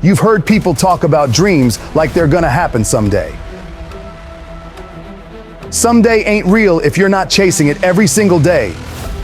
You've heard people talk about dreams like they're gonna happen someday. Someday ain't real if you're not chasing it every single day.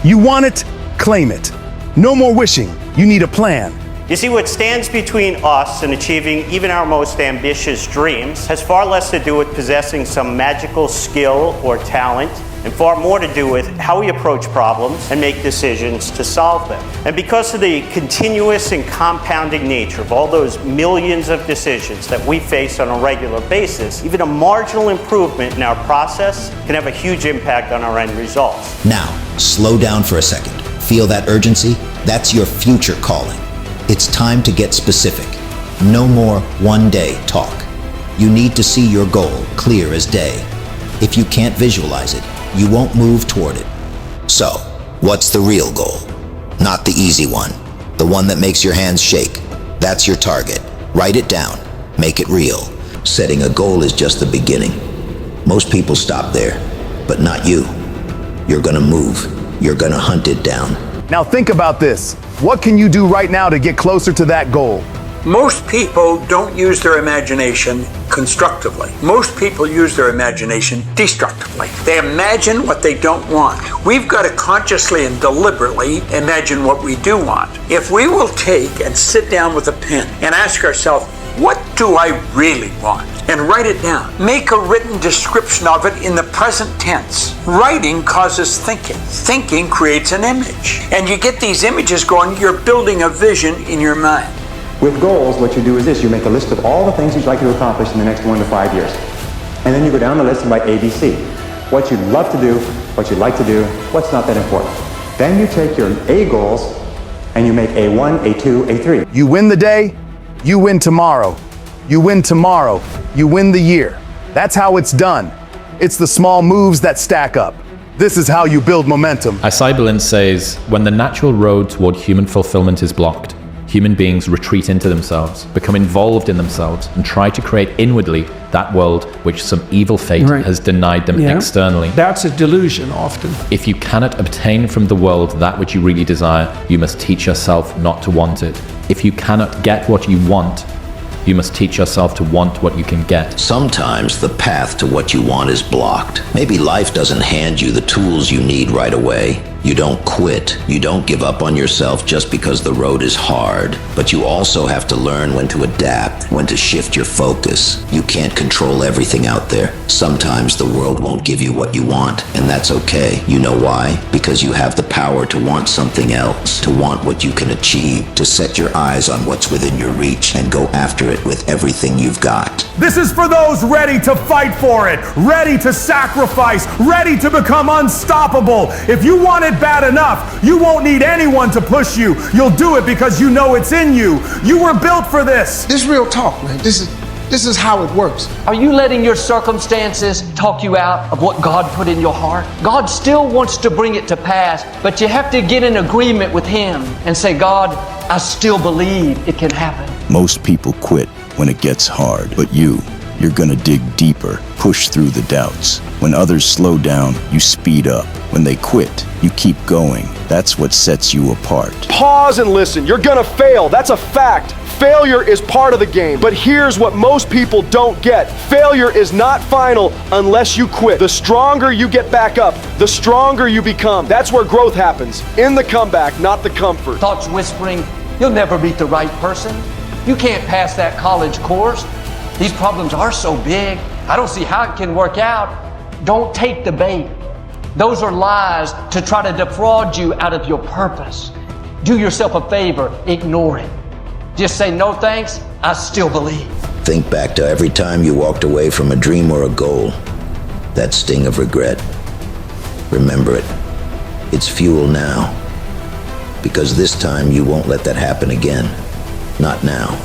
You want it, claim it. No more wishing, you need a plan. You see, what stands between us and achieving even our most ambitious dreams has far less to do with possessing some magical skill or talent, and far more to do with how we approach problems and make decisions to solve them. And because of the continuous and compounding nature of all those millions of decisions that we face on a regular basis, even a marginal improvement in our process can have a huge impact on our end results. Now, slow down for a second. Feel that urgency? That's your future calling. It's time to get specific. No more one-day talk. You need to see your goal clear as day. If you can't visualize it, you won't move toward it. So, what's the real goal? Not the easy one. The one that makes your hands shake. That's your target. Write it down. Make it real. Setting a goal is just the beginning. Most people stop there, but not you. You're gonna move. You're gonna hunt it down. Now think about this. What can you do right now to get closer to that goal? Most people don't use their imagination constructively. Most people use their imagination destructively. They imagine what they don't want. We've got to consciously and deliberately imagine what we do want. If we will take and sit down with a pen and ask ourselves, what do I really want? And write it down. Make a written description of it in the present tense. Writing causes thinking. Thinking creates an image. And you get these images going, you're building a vision in your mind. With goals, what you do is this. You make a list of all the things you'd like to accomplish in the next 1 to 5 years. And then you go down the list and write ABC. What you'd love to do, what you'd like to do, what's not that important. Then you take your A goals and you make A1, A2, A3. You win the day, you win tomorrow. You win tomorrow, you win the year. That's how it's done. It's the small moves that stack up. This is how you build momentum. As Cyberlin says, when the natural road toward human fulfillment is blocked, human beings retreat into themselves, become involved in themselves, and try to create inwardly that world which some evil fate has denied them externally. That's a delusion often. If you cannot obtain from the world that which you really desire, you must teach yourself not to want it. If you cannot get what you want, you must teach yourself to want what you can get. Sometimes the path to what you want is blocked. Maybe life doesn't hand you the tools you need right away. You don't quit. You don't give up on yourself just because the road is hard. But you also have to learn when to adapt, when to shift your focus. You can't control everything out there. Sometimes the world won't give you what you want, and that's okay. You know why? Because you have the power to want something else, to want what you can achieve, to set your eyes on what's within your reach and go after it with everything you've got. This is for those ready to fight for it, ready to sacrifice, ready to become unstoppable. If you want it bad enough, you won't need anyone to push you. You'll do it because you know it's in you. You were built for this. This is real talk, man. This is how it works. Are you letting your circumstances talk you out of what God put in your heart? God still wants to bring it to pass, but you have to get in agreement with Him and say, God, I still believe it can happen. Most people quit when it gets hard, but you're gonna dig deeper, push through the doubts. When others slow down, you speed up. When they quit, you keep going. That's what sets you apart. Pause and listen. You're gonna fail. That's a fact. Failure is part of the game. But here's what most people don't get. Failure is not final unless you quit. The stronger you get back up, the stronger you become. That's where growth happens. In the comeback, not the comfort. Thoughts whispering, you'll never meet the right person. You can't pass that college course. These problems are so big. I don't see how it can work out. Don't take the bait. Those are lies to try to defraud you out of your purpose. Do yourself a favor, ignore it. Just say, no thanks, I still believe. Think back to every time you walked away from a dream or a goal. That sting of regret. Remember it. It's fuel now. Because this time you won't let that happen again. Not now.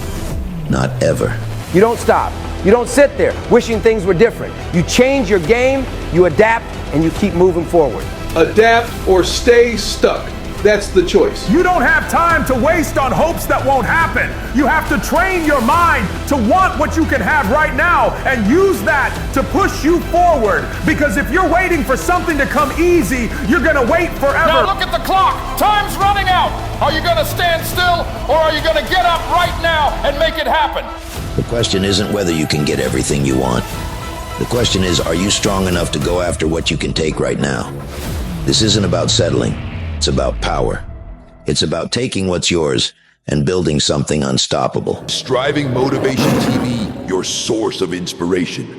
Not ever. You don't stop. You don't sit there wishing things were different. You change your game, you adapt, and you keep moving forward. Adapt or stay stuck. That's the choice. You don't have time to waste on hopes that won't happen. You have to train your mind to want what you can have right now and use that to push you forward. Because if you're waiting for something to come easy, you're gonna wait forever. Now look at the clock. Time's running out. Are you going to stand still, or are you going to get up right now and make it happen? The question isn't whether you can get everything you want. The question is, are you strong enough to go after what you can take right now? This isn't about settling. It's about power. It's about taking what's yours and building something unstoppable. Striving Motivation TV, your source of inspiration.